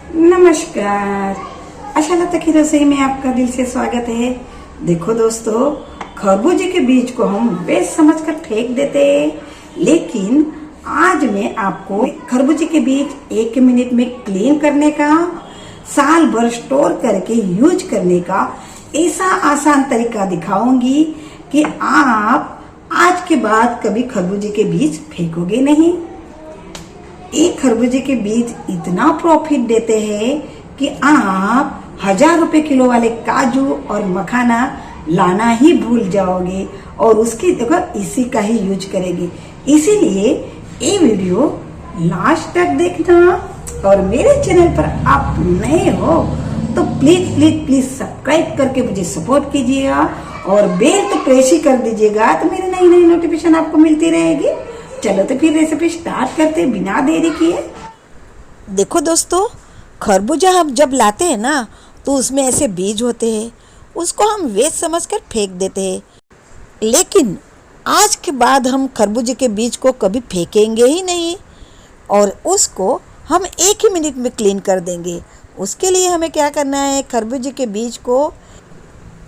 नमस्कार। आशा लता की रसोई में आपका दिल से स्वागत है। देखो दोस्तों, खरबूजे के बीज को हम वेस्ट समझकर फेंक देते हैं, लेकिन आज मैं आपको खरबूजे के बीज 1 मिनट में क्लीन करने का, साल भर स्टोर करके यूज करने का ऐसा आसान तरीका दिखाऊंगी कि आप आज के बाद कभी खरबूजे के बीज फेंकोगे नहीं। एक खरबूजे के बीज इतना प्रॉफिट देते हैं कि आप 1000 रुपए किलो वाले काजू और मखाना लाना ही भूल जाओगे और उसकी जगह इसी का ही यूज करेंगे। इसीलिए ये वीडियो लास्ट तक देखना और मेरे चैनल पर आप नए हो तो प्लीज प्लीज प्लीज सब्सक्राइब करके मुझे सपोर्ट कीजिएगा और बेल तो प्रेस ही कर दीजिएगा, तो मेरी नई नई नोटिफिकेशन आपको मिलती रहेगी। चलो तो फिर रेसिपी स्टार्ट करते बिना देरी किए। देखो दोस्तों, खरबूजा हम जब लाते हैं ना तो उसमें ऐसे बीज होते हैं, उसको हम वेस्ट समझकर फेंक देते हैं। लेकिन आज के बाद हम खरबूजे के बीज को कभी फेंकेंगे ही नहीं और उसको हम 1 ही मिनट में क्लीन कर देंगे। उसके लिए हमें क्या करना है, खरबूजे के बीज को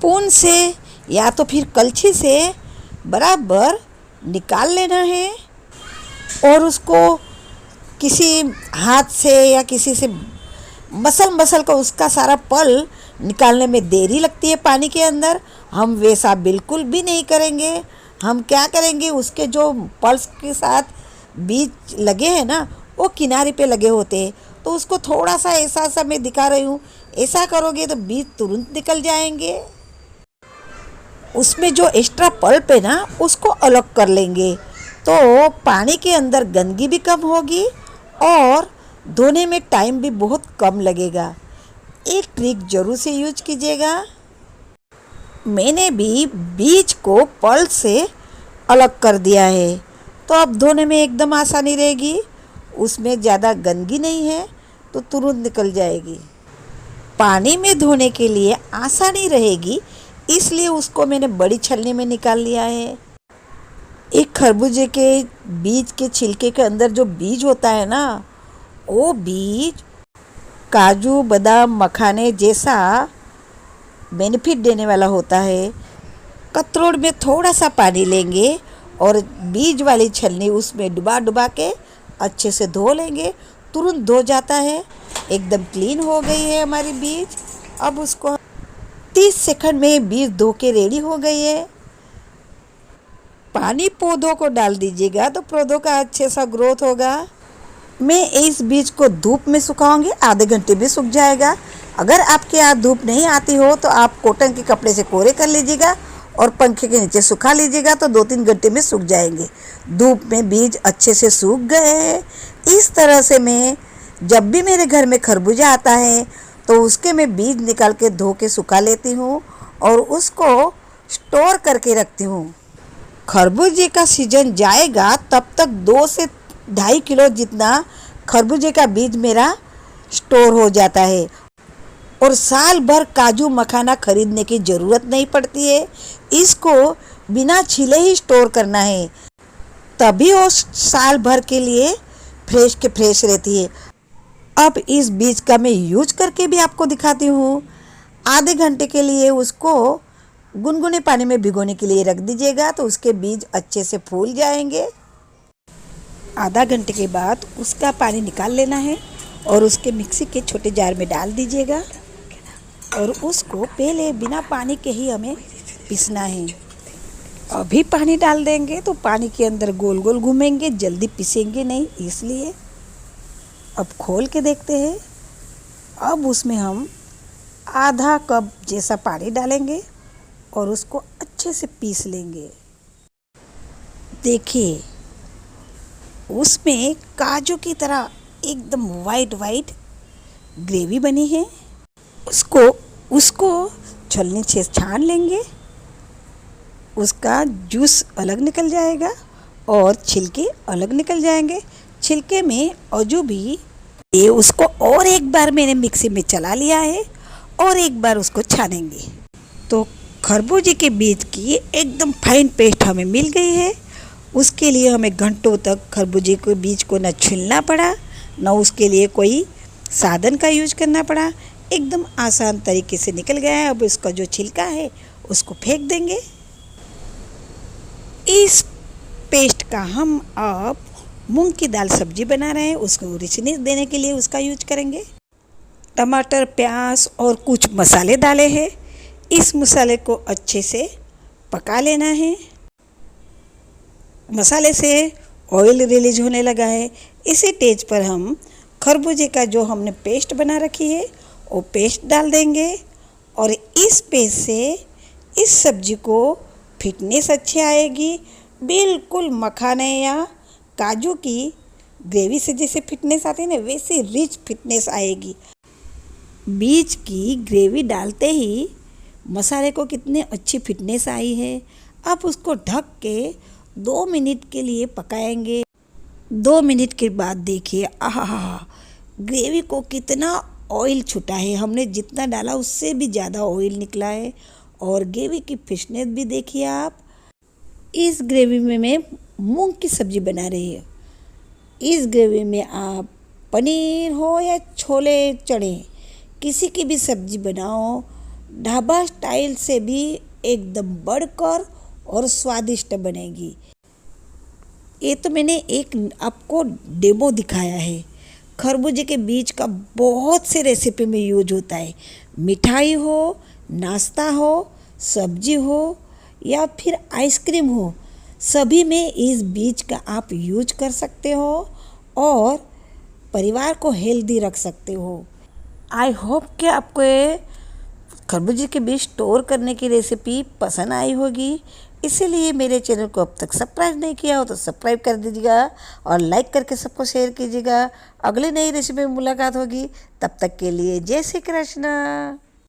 पून से या तो फिर कलछी से बराबर निकाल लेना है और उसको किसी हाथ से या किसी से मसल कर उसका सारा पल निकालने में देरी लगती है पानी के अंदर। हम वैसा बिल्कुल भी नहीं करेंगे। हम क्या करेंगे, उसके जो पल्स के साथ बीज लगे हैं ना वो किनारे पे लगे होते हैं, तो उसको थोड़ा सा ऐसा मैं दिखा रही हूँ, ऐसा करोगे तो बीज तुरंत निकल जाएंगे। उसमें जो एक्स्ट्रा पल्प है ना उसको अलग कर लेंगे तो पानी के अंदर गंदगी भी कम होगी और धोने में टाइम भी बहुत कम लगेगा। एक ट्रिक जरूर से यूज कीजिएगा। मैंने भी बीज को पल्प से अलग कर दिया है तो अब धोने में एकदम आसानी रहेगी। उसमें ज़्यादा गंदगी नहीं है तो तुरंत निकल जाएगी। पानी में धोने के लिए आसानी रहेगी, इसलिए उसको मैंने बड़ी छलनी में निकाल लिया है। एक खरबूजे के बीज के छिलके के अंदर जो बीज होता है ना, वो बीज काजू बादाम मखाने जैसा बेनिफिट देने वाला होता है। कतरोड़ में थोड़ा सा पानी लेंगे और बीज वाली छलनी उसमें डुबा के अच्छे से धो लेंगे, तुरंत धो जाता है। एकदम क्लीन हो गई है हमारी बीज। अब उसको 30 सेकंड में बीज धो के रेडी हो गई है। पानी पौधों को डाल दीजिएगा तो पौधों का अच्छे सा ग्रोथ होगा। मैं इस बीज को धूप में सुखाऊंगी, आधे घंटे में सूख जाएगा। अगर आपके यहाँ धूप नहीं आती हो तो आप कॉटन के कपड़े से कोरे कर लीजिएगा और पंखे के नीचे सुखा लीजिएगा, तो 2-3 घंटे में सूख जाएंगे। धूप में बीज अच्छे से सूख गए हैं। इस तरह से मैं जब भी मेरे घर में खरबूजा आता है तो उसके मैं बीज निकाल के धो के सुखा लेती हूँ और उसको स्टोर करके रखती हूँ। खरबूजे का सीजन जाएगा तब तक 2 से 2.5 किलो जितना खरबूजे का बीज मेरा स्टोर हो जाता है और साल भर काजू मखाना खरीदने की ज़रूरत नहीं पड़ती है। इसको बिना छीले ही स्टोर करना है, तभी वो साल भर के लिए फ्रेश के फ्रेश रहती है। अब इस बीज का मैं यूज करके भी आपको दिखाती हूँ। आधे घंटे के लिए उसको गुनगुने पानी में भिगोने के लिए रख दीजिएगा तो उसके बीज अच्छे से फूल जाएंगे। आधा घंटे के बाद उसका पानी निकाल लेना है और उसके मिक्सी के छोटे जार में डाल दीजिएगा और उसको पहले बिना पानी के ही हमें पीसना है। अभी पानी डाल देंगे तो पानी के अंदर गोल गोल घूमेंगे, जल्दी पीसेंगे नहीं, इसलिए अब खोल के देखते हैं। अब उसमें हम आधा कप जैसा पानी डालेंगे और उसको अच्छे से पीस लेंगे। देखिए उसमें काजू की तरह एकदम वाइट ग्रेवी बनी है। उसको छलनी से छान लेंगे, उसका जूस अलग निकल जाएगा और छिलके अलग निकल जाएंगे। छिलके में अजू भी ये उसको और एक बार मैंने मिक्सी में चला लिया है और एक बार उसको छानेंगे तो खरबूजे के बीज की एकदम फाइन पेस्ट हमें मिल गई है। उसके लिए हमें घंटों तक खरबूजे के बीज को न छीलना पड़ा, न उसके लिए कोई साधन का यूज करना पड़ा, एकदम आसान तरीके से निकल गया है। अब इसका जो छिलका है उसको फेंक देंगे। इस पेस्ट का हम अब मूंग की दाल सब्जी बना रहे हैं, उसको रिचनेस देने के लिए उसका यूज करेंगे। टमाटर, प्याज और कुछ मसाले डाले हैं। इस मसाले को अच्छे से पका लेना है। मसाले से ऑयल रिलीज होने लगा है। इसी स्टेज पर हम खरबूजे का जो हमने पेस्ट बना रखी है वो पेस्ट डाल देंगे और इस पेस्ट से इस सब्जी को फिटनेस अच्छी आएगी। बिल्कुल मखाने या काजू की ग्रेवी से जैसे फिटनेस आती है ना, वैसे रिच फिटनेस आएगी। बीज की ग्रेवी डालते ही मसाले को कितने अच्छी फिटनेस आई है। अब उसको ढक के 2 मिनट के लिए पकाएंगे। 2 मिनट के बाद देखिए, आहा, ग्रेवी को कितना ऑयल छूटा है। हमने जितना डाला उससे भी ज़्यादा ऑयल निकला है और ग्रेवी की फिटनेस भी देखिए आप। इस ग्रेवी में मैं मूंग की सब्ज़ी बना रही हूँ। इस ग्रेवी में आप पनीर हो या छोले चने, किसी की भी सब्ज़ी बनाओ, ढाबा स्टाइल से भी एकदम बढ़कर और स्वादिष्ट बनेगी। ये तो मैंने एक आपको डेमो दिखाया है। खरबूजे के बीज का बहुत से रेसिपी में यूज होता है। मिठाई हो, नाश्ता हो, सब्जी हो या फिर आइसक्रीम हो, सभी में इस बीज का आप यूज कर सकते हो और परिवार को हेल्दी रख सकते हो। आई होप कि आपको ये खरबूजे के बीज स्टोर करने की रेसिपी पसंद आई होगी। इसीलिए मेरे चैनल को अब तक सब्सक्राइब नहीं किया हो तो सब्सक्राइब कर दीजिएगा और लाइक करके सबको शेयर कीजिएगा। अगली नई रेसिपी में मुलाकात होगी, तब तक के लिए जय श्री कृष्ण।